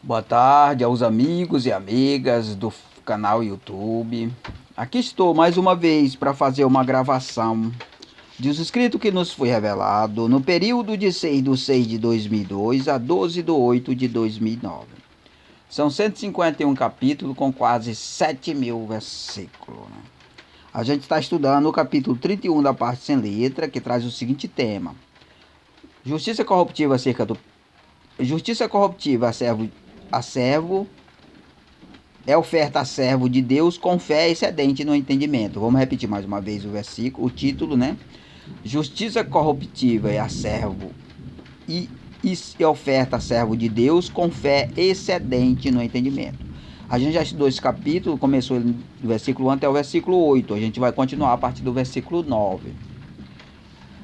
Boa tarde aos amigos e amigas do canal YouTube. Aqui estou mais uma vez para fazer uma gravação de os escritos que nos foi revelado no período de 6/6 de 2002 a 12/8 de 2009. São 151 capítulos com quase 7.000 versículos. A gente está estudando o capítulo 31 da parte sem letra, que traz o seguinte tema: Justiça corruptiva acerca do Justiça corruptiva a servo é oferta a servo de Deus com fé excedente no entendimento. Vamos repetir mais uma vez o versículo, o título, né? Justiça corruptiva é a servo e oferta a servo de Deus com fé excedente no entendimento. A gente já estudou esse capítulo, começou do versículo 1 até o versículo 8. A gente vai continuar a partir do versículo 9.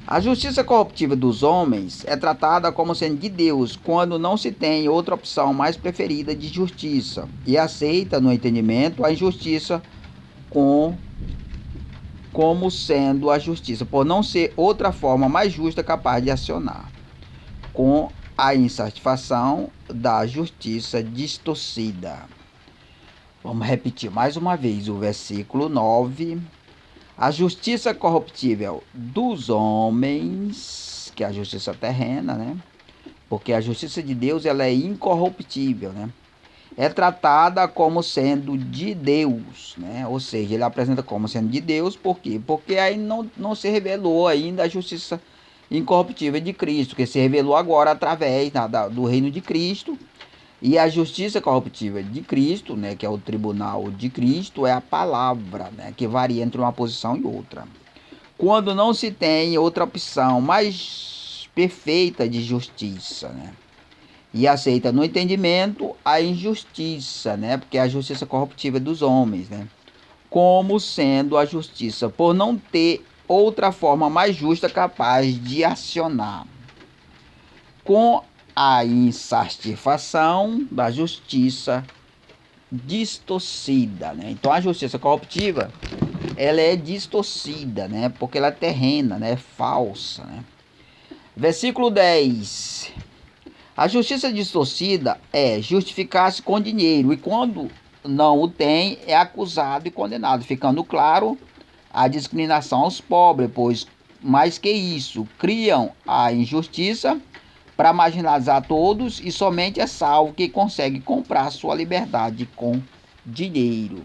A justiça corruptiva dos homens é tratada como sendo de Deus quando não se tem outra opção mais preferida de justiça e aceita no entendimento a injustiça como sendo a justiça, por não ser outra forma mais justa capaz de acionar, com a insatisfação da justiça distorcida. Vamos repetir mais uma vez o versículo 9. A justiça corruptível dos homens, que é a justiça terrena, né? Porque a justiça de Deus ela é incorruptível, né? É tratada como sendo de Deus, né? Ou seja, ele apresenta como sendo de Deus, por quê? Porque aí não se revelou ainda a justiça incorruptível de Cristo, que se revelou agora através do reino de Cristo. E a justiça corruptível de Cristo, né, que é o tribunal de Cristo, é a palavra, né, que varia entre uma posição e outra. Quando não se tem outra opção mais perfeita de justiça, né, e aceita no entendimento a injustiça, né, porque é a justiça corruptível dos homens, né, como sendo a justiça, por não ter outra forma mais justa capaz de acionar. Com a insatisfação da justiça distorcida, né? Então a justiça corruptiva ela é distorcida, né? Porque ela é terrena, né? É falsa, né? Versículo 10. A justiça distorcida é justificar-se com dinheiro e quando não o tem é acusado e condenado, ficando claro a discriminação aos pobres, pois mais que isso, criam a injustiça para marginalizar todos e somente é salvo quem consegue comprar sua liberdade com dinheiro.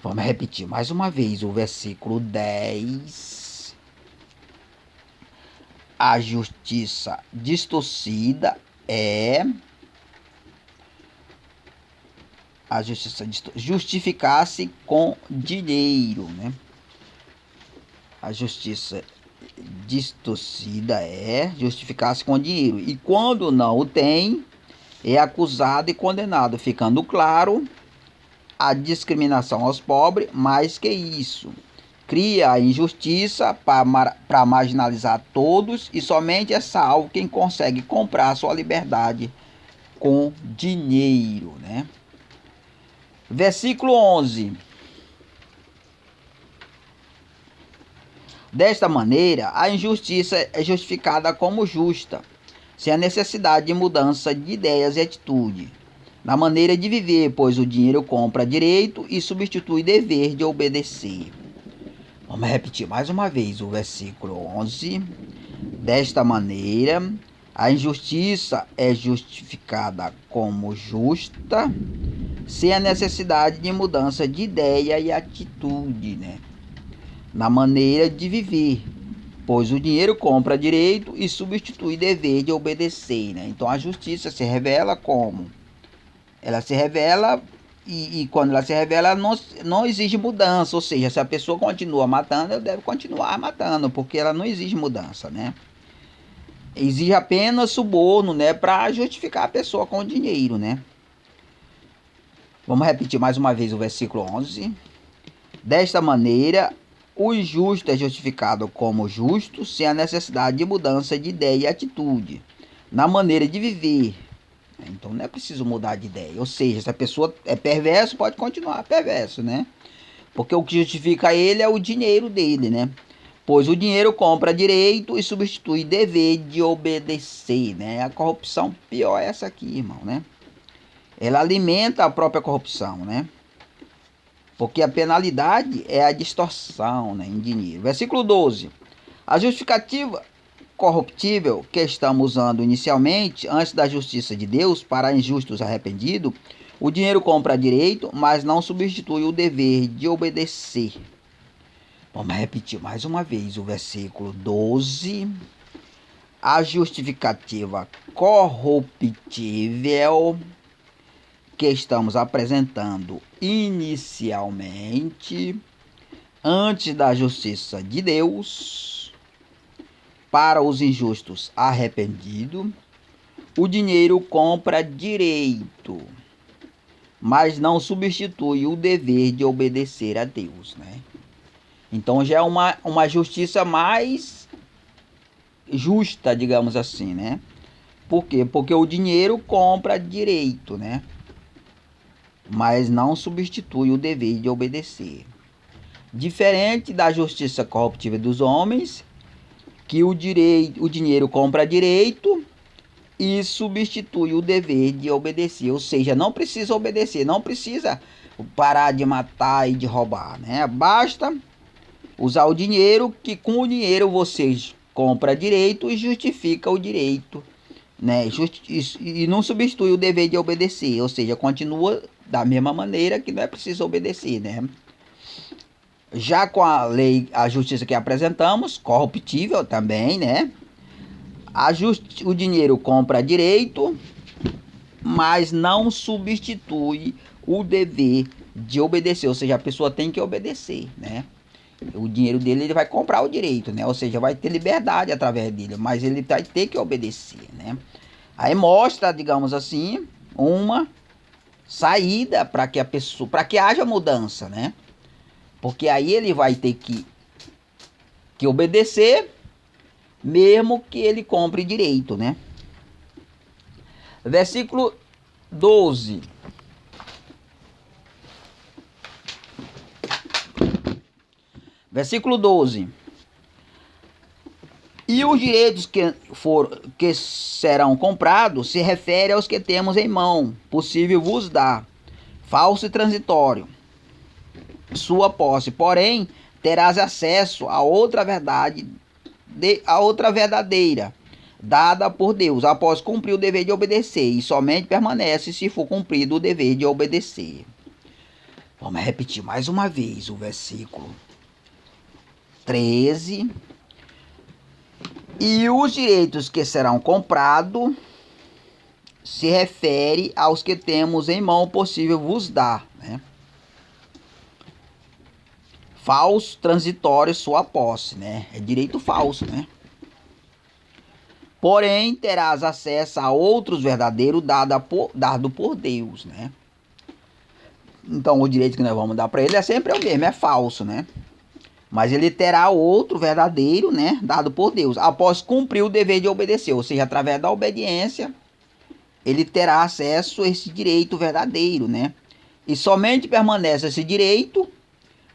Vamos repetir mais uma vez o versículo 10. A justiça distorcida é a justiça justificar-se com dinheiro, né? A justiça distorcida é justificar-se com dinheiro e quando não o tem é acusado e condenado, ficando claro a discriminação aos pobres. Mais que isso, cria a injustiça para marginalizar todos e somente é salvo quem consegue comprar sua liberdade com dinheiro, né? Versículo 11. Desta maneira, a injustiça é justificada como justa, sem a necessidade de mudança de ideias e atitude, na maneira de viver, pois o dinheiro compra direito e substitui dever de obedecer. Vamos repetir mais uma vez o versículo 11. Desta maneira, a injustiça é justificada como justa, sem a necessidade de mudança de ideia e atitude, né? Na maneira de viver, pois o dinheiro compra direito e substitui dever de obedecer, né? Então a justiça se revela como? Ela se revela e quando ela se revela, ela não exige mudança, ou seja, se a pessoa continua matando, ela deve continuar matando, porque ela não exige mudança, né? Exige apenas suborno, né, para justificar a pessoa com o dinheiro, né? Vamos repetir mais uma vez o versículo 11. Desta maneira, o injusto é justificado como justo, sem a necessidade de mudança de ideia e atitude, na maneira de viver. Então não é preciso mudar de ideia. Ou seja, se a pessoa é perverso, pode continuar perverso, né? Porque o que justifica ele é o dinheiro dele, né? Pois o dinheiro compra direito e substitui dever de obedecer, né? A corrupção pior é essa aqui, irmão, né? ela alimenta a própria corrupção, né? Porque a penalidade é a distorção, né, em dinheiro. Versículo 12. A justificativa corruptível que estamos usando inicialmente, antes da justiça de Deus, para injustos arrependidos, o dinheiro compra direito, mas não substitui o dever de obedecer. Vamos repetir mais uma vez o versículo 12. A justificativa corruptível que estamos apresentando inicialmente, antes da justiça de Deus, para os injustos arrependidos, o dinheiro compra direito, mas não substitui o dever de obedecer a Deus, né? Então já é uma justiça mais justa, digamos assim, né? Por quê? Porque o dinheiro compra direito, né? Mas não substitui o dever de obedecer. Diferente da justiça corruptível dos homens, que o dinheiro compra direito e substitui o dever de obedecer. Ou seja, não precisa obedecer, não precisa parar de matar e de roubar, né? Basta usar o dinheiro, que com o dinheiro você compra direito e justifica o direito, né? E não substitui o dever de obedecer, ou seja, continua da mesma maneira que não é preciso obedecer, né? Já com a lei, a justiça que apresentamos, corruptível também, né? O dinheiro compra direito, mas não substitui o dever de obedecer, ou seja, a pessoa tem que obedecer, né? O dinheiro dele, ele vai comprar o direito, né? Ou seja, vai ter liberdade através dele, mas ele vai ter que obedecer, né? Aí mostra, digamos assim, uma saída para que a pessoa, para que haja mudança, né? Porque aí ele vai ter que obedecer, mesmo que ele compre direito, né? Versículo 12. Versículo 12. E os direitos que serão comprados se refere aos que temos em mão, possível vos dar, falso e transitório, sua posse. Porém, terás acesso a outra verdade, a outra verdadeira, dada por Deus, após cumprir o dever de obedecer, e somente permanece se for cumprido o dever de obedecer. Vamos repetir mais uma vez o versículo 13. E os direitos que serão comprados se refere aos que temos em mão, possível vos dar, né? Falso, transitório, sua posse, né? É direito falso, né? Porém, terás acesso a outros verdadeiros dado por Deus, né? Então, o direito que nós vamos dar para ele é sempre o mesmo, é falso, né? Mas ele terá outro verdadeiro, né? Dado por Deus, após cumprir o dever de obedecer, ou seja, através da obediência, ele terá acesso a esse direito verdadeiro, né? E somente permanece esse direito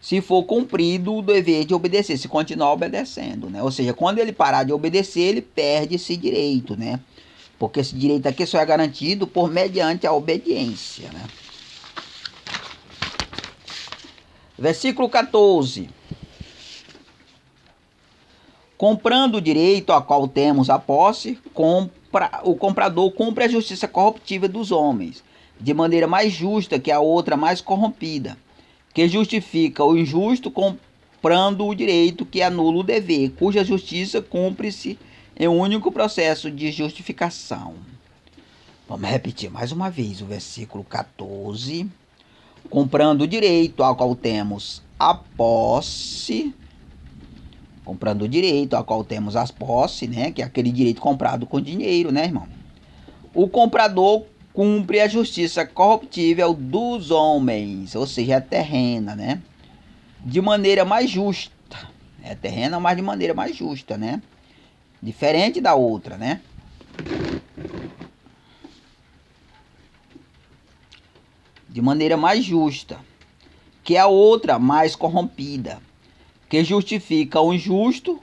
se for cumprido o dever de obedecer, se continuar obedecendo, né? Ou seja, quando ele parar de obedecer, ele perde esse direito, né? Porque esse direito aqui só é garantido por mediante a obediência, né? Versículo 14. Comprando o direito a qual temos a posse, o comprador cumpre a justiça corruptível dos homens, de maneira mais justa que a outra mais corrompida, que justifica o injusto comprando o direito que anula o dever, cuja justiça cumpre-se em um único processo de justificação. Vamos repetir mais uma vez o versículo 14. Comprando o direito ao qual temos a posse, comprando o direito ao qual temos as posses, né? Que é aquele direito comprado com dinheiro, né, irmão? O comprador cumpre a justiça corruptível dos homens, ou seja, é terrena, né? De maneira mais justa. É terrena, mas de maneira mais justa, né? Diferente da outra, né? De maneira mais justa. Que a outra mais corrompida, que justifica o injusto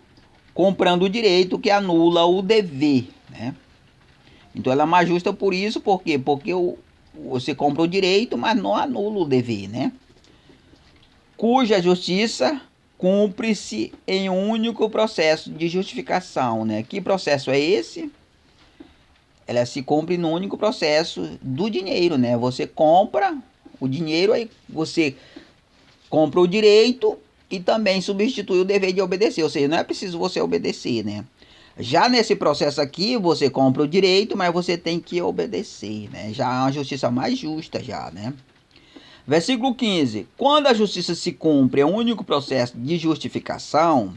comprando o direito que anula o dever, né? Então ela é mais justa por isso, por quê? Porque você compra o direito, mas não anula o dever, né? Cuja justiça cumpre-se em um único processo de justificação, né? Que processo é esse? Ela se cumpre no único processo do dinheiro, né? Você compra o dinheiro, aí você compra o direito e também substitui o dever de obedecer, ou seja, não é preciso você obedecer, né? Já nesse processo aqui, você compra o direito, mas você tem que obedecer, né? Já é uma justiça mais justa já, né? Versículo 15. Quando a justiça se cumpre, é um único processo de justificação,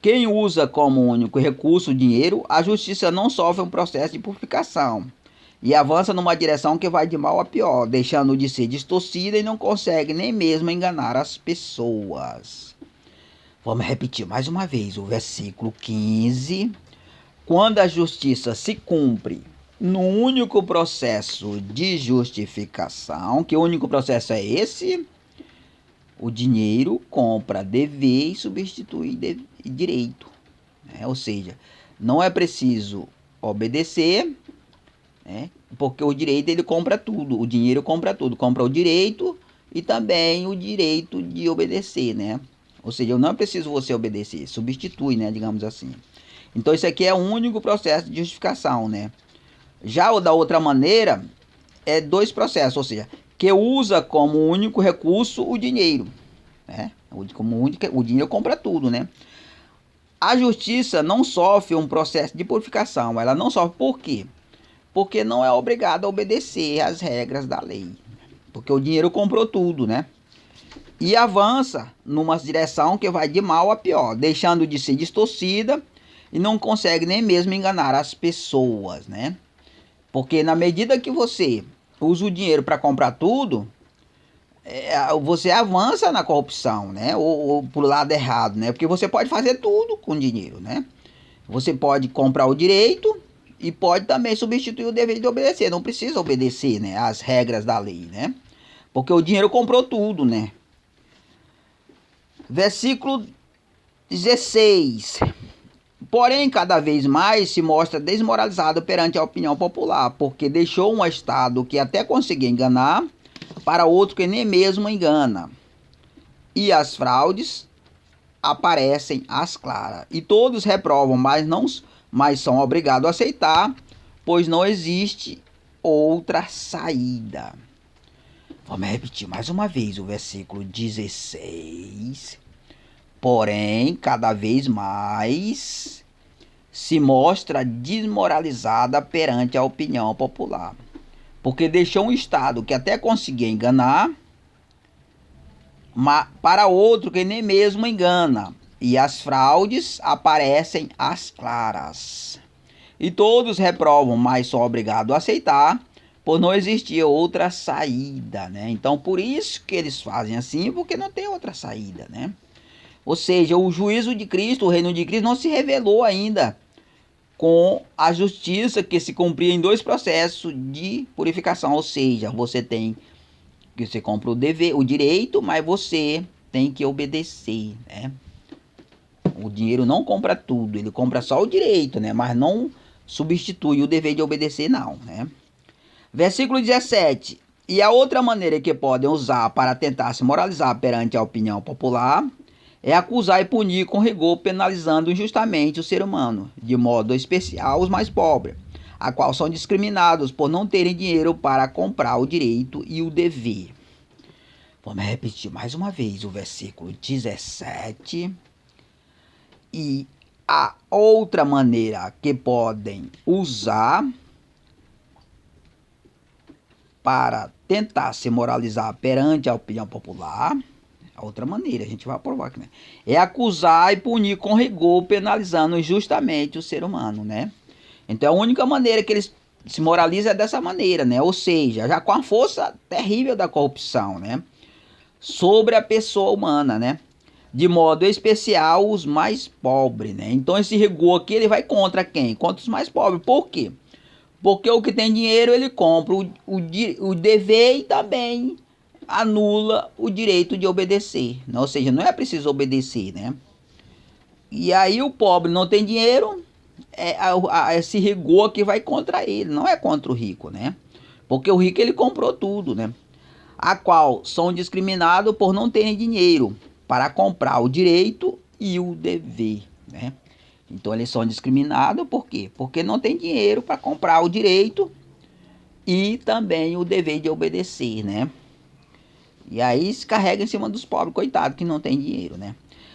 quem usa como único recurso o dinheiro, a justiça não sofre um processo de purificação e avança numa direção que vai de mal a pior, deixando de ser distorcida e não consegue nem mesmo enganar as pessoas. Vamos repetir mais uma vez o versículo 15. Quando a justiça se cumpre no único processo de justificação, que o único processo é esse, o dinheiro compra dever e substitui direito, né? Ou seja, não é preciso obedecer, né? Porque o direito ele compra tudo, o dinheiro compra tudo, compra o direito e também o direito de obedecer, né? Ou seja, eu não preciso você obedecer, substitui, né, digamos assim. Então isso aqui é o único processo de justificação, né? Já o da outra maneira é dois processos, ou seja, que usa como único recurso o dinheiro, né? Como única, o dinheiro compra tudo, né? A justiça não sofre um processo de purificação, ela não sofre por quê? Porque não é obrigada a obedecer às regras da lei, porque o dinheiro comprou tudo, né? E avança numa direção que vai de mal a pior, deixando de ser distorcida e não consegue nem mesmo enganar as pessoas, né? Porque na medida que você usa o dinheiro para comprar tudo, você avança na corrupção, né? Ou pro lado errado, né? Porque você pode fazer tudo com dinheiro, né? Você pode comprar o direito e pode também substituir o dever de obedecer. Não precisa obedecer, né, às regras da lei, né? Porque o dinheiro comprou tudo, né? Versículo 16. Porém, cada vez mais se mostra desmoralizado perante a opinião popular, porque deixou um Estado que até conseguia enganar para outro que nem mesmo engana. E as fraudes aparecem às claras. E todos reprovam, mas são obrigados a aceitar, pois não existe outra saída. Vamos repetir mais uma vez o versículo 16. Porém, cada vez mais se mostra desmoralizada perante a opinião popular, porque deixou um Estado que até conseguia enganar para outro que nem mesmo engana, e as fraudes aparecem às claras. E todos reprovam, mas são obrigados a aceitar, por não existir outra saída, né? Então, por isso que eles fazem assim, porque não tem outra saída, né? Ou seja, o juízo de Cristo, o reino de Cristo, não se revelou ainda com a justiça que se cumpria em dois processos de purificação. Ou seja, você compra o dever, o direito, mas você tem que obedecer, né? O dinheiro não compra tudo, ele compra só o direito, né? Mas não substitui o dever de obedecer, não, né? Versículo 17. E a outra maneira que podem usar para tentar se moralizar perante a opinião popular é acusar e punir com rigor, penalizando injustamente o ser humano, de modo especial os mais pobres, a qual são discriminados por não terem dinheiro para comprar o direito e o dever. Vamos repetir mais uma vez o versículo 17. E a outra maneira que podem usar para tentar se moralizar perante a opinião popular, a outra maneira, a gente vai provar aqui, né? É acusar e punir com rigor, penalizando injustamente o ser humano, né? Então a única maneira que eles se moralizam é dessa maneira, né? Ou seja, já com a força terrível da corrupção, né? Sobre a pessoa humana, né? De modo especial os mais pobres, né? Então esse rigor aqui ele vai contra quem? Contra os mais pobres. Por quê? Porque o que tem dinheiro ele compra o dever e também anula o direito de obedecer, né? Ou seja, não é preciso obedecer, né? E aí o pobre não tem dinheiro, esse rigor que vai contra ele, não é contra o rico, né? Porque o rico ele comprou tudo, né? A qual são discriminados por não terem dinheiro para comprar o direito e o dever, né? Então eles são discriminados por quê? Porque não tem dinheiro para comprar o direito e também o dever de obedecer, né? E aí se carrega em cima dos pobres, coitados, que não tem dinheiro, né?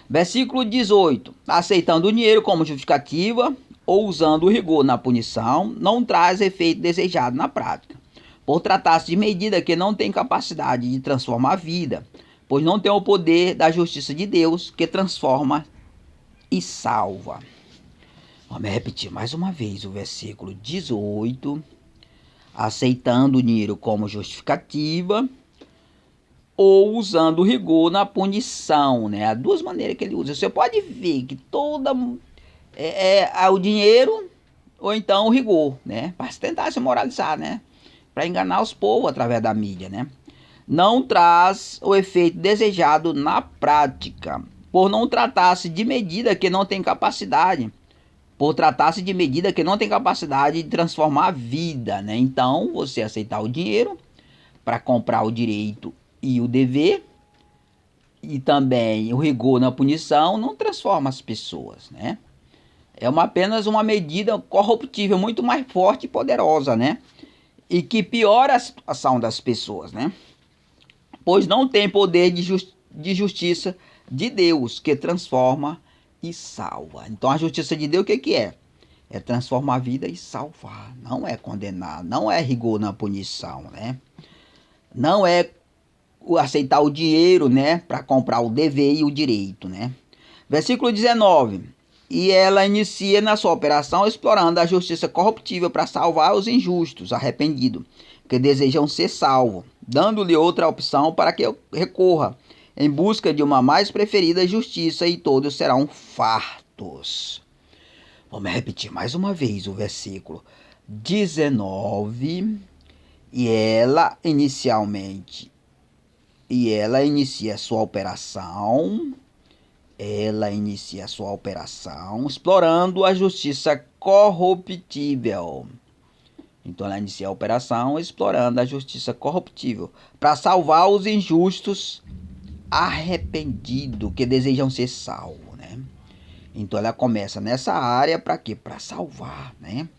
Versículo 18. Aceitando o dinheiro como justificativa ou usando o rigor na punição, não traz efeito desejado na prática. Por tratar-se de medida que não tem capacidade de transformar a vida, pois não tem o poder da justiça de Deus que transforma e salva. Vamos repetir mais uma vez o versículo 18. Aceitando o dinheiro como justificativa ou usando o rigor na punição, né? Há duas maneiras que ele usa. Você pode ver que toda o dinheiro ou então o rigor, né? Para tentar se moralizar, né? Para enganar os povos através da mídia, né? Não traz o efeito desejado na prática, por não tratar-se de medida que não tem capacidade, por tratar-se de medida que não tem capacidade de transformar a vida, né? Então, você aceitar o dinheiro para comprar o direito e o dever, e também o rigor na punição, não transforma as pessoas, né? Apenas uma medida corruptível muito mais forte e poderosa, né? E que piora a situação das pessoas, né? Pois não tem poder de justiça de Deus que transforma e salva. Então a justiça de Deus o que é? É transformar a vida e salvar. Não é condenar, não é rigor na punição, né? Não é aceitar o dinheiro, né, para comprar o dever e o direito, né? Versículo 19. E ela inicia na sua operação explorando a justiça corruptível para salvar os injustos, arrependidos, que desejam ser salvos, dando-lhe outra opção para que recorra em busca de uma mais preferida justiça e todos serão fartos. Vamos repetir mais uma vez o versículo 19. Ela inicia sua operação. Ela inicia sua operação explorando a justiça corruptível. Então ela inicia a operação explorando a justiça corruptível para salvar os injustos arrependidos que desejam ser salvos, né? Então ela começa nessa área para quê? Para salvar, né?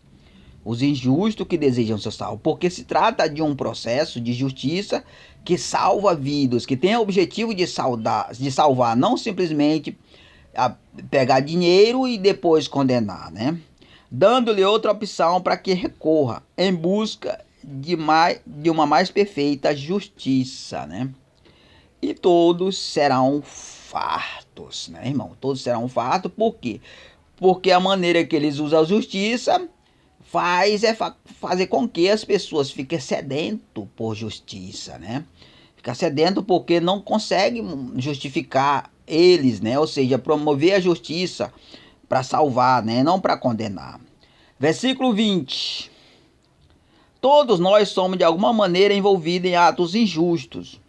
Os injustos que desejam ser salvos, porque se trata de um processo de justiça que salva vidas, que tem o objetivo de salvar, não simplesmente pegar dinheiro e depois condenar, né? Dando-lhe outra opção para que recorra em busca de uma mais perfeita justiça, né? E todos serão fartos, né, irmão? Todos serão fartos, por quê? Porque a maneira que eles usam a justiça fazer com que as pessoas fiquem sedento por justiça, né? Ficar sedento porque não conseguem justificar eles, né? Ou seja, promover a justiça para salvar, né? Não para condenar. Versículo 20. Todos nós somos de alguma maneira envolvidos em atos injustos,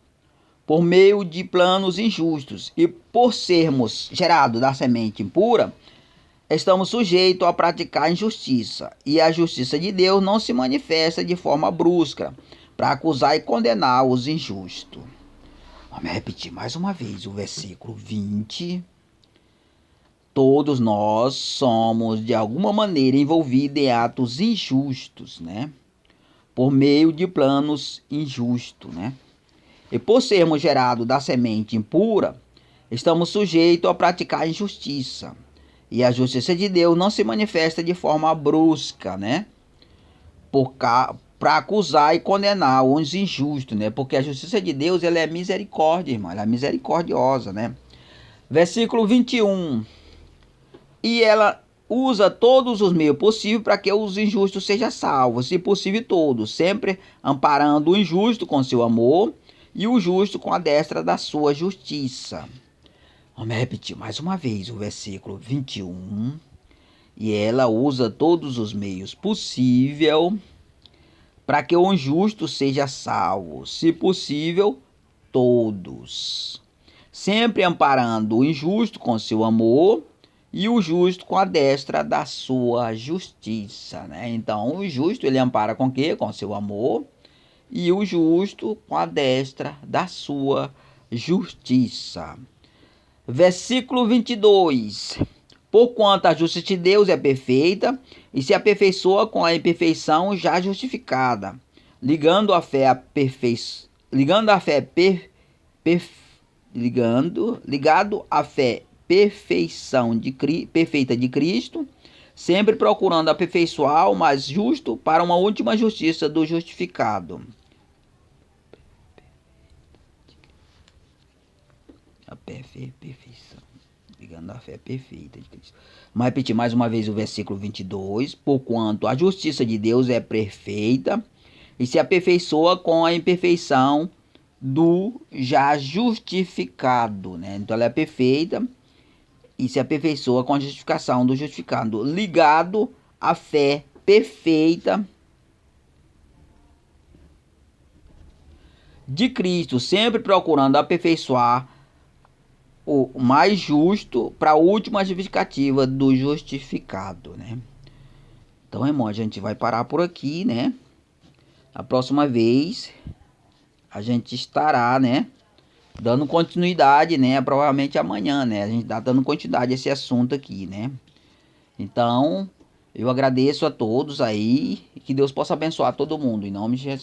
por meio de planos injustos, e por sermos gerados da semente impura, estamos sujeitos a praticar injustiça, e a justiça de Deus não se manifesta de forma brusca, para acusar e condenar os injustos. Vamos repetir mais uma vez o versículo 20. Todos nós somos de alguma maneira envolvidos em atos injustos, né? Por meio de planos injustos, né? E por sermos gerados da semente impura, estamos sujeitos a praticar injustiça. E a justiça de Deus não se manifesta de forma brusca, né? Para acusar e condenar os injustos, né? Porque a justiça de Deus, ela é misericórdia, irmão. Ela é misericordiosa, né? Versículo 21. E ela usa todos os meios possíveis para que os injustos sejam salvos, se possível todos, sempre amparando o injusto com seu amor e o justo com a destra da sua justiça. Vamos repetir mais uma vez o versículo 21. E ela usa todos os meios possíveis para que o injusto seja salvo, se possível, todos. Sempre amparando o injusto com seu amor e o justo com a destra da sua justiça, né? Então, o justo ele ampara com o quê? Com seu amor. e o justo com a destra da sua justiça. Versículo 22. Porquanto a justiça de Deus é perfeita e se aperfeiçoa com a imperfeição já justificada, ligando a fé à perfeição, ligado à fé perfeita de Cristo, sempre procurando aperfeiçoar o mais justo para uma última justiça do justificado. A perfeição, ligando a fé perfeita de Cristo. Vamos repetir mais uma vez o versículo 22. Porquanto a justiça de Deus é perfeita e se aperfeiçoa com a imperfeição do já justificado, né? Então ela é perfeita e se aperfeiçoa com a justificação do justificado, ligado à fé perfeita de Cristo, sempre procurando aperfeiçoar o mais justo para a última justificativa do justificado, né? Então, irmão, a gente vai parar por aqui, né? A próxima vez a gente estará, né, dando continuidade, né? Provavelmente amanhã, né? A gente está dando continuidade a esse assunto aqui, né? Então, eu agradeço a todos aí e que Deus possa abençoar todo mundo, em nome de Jesus.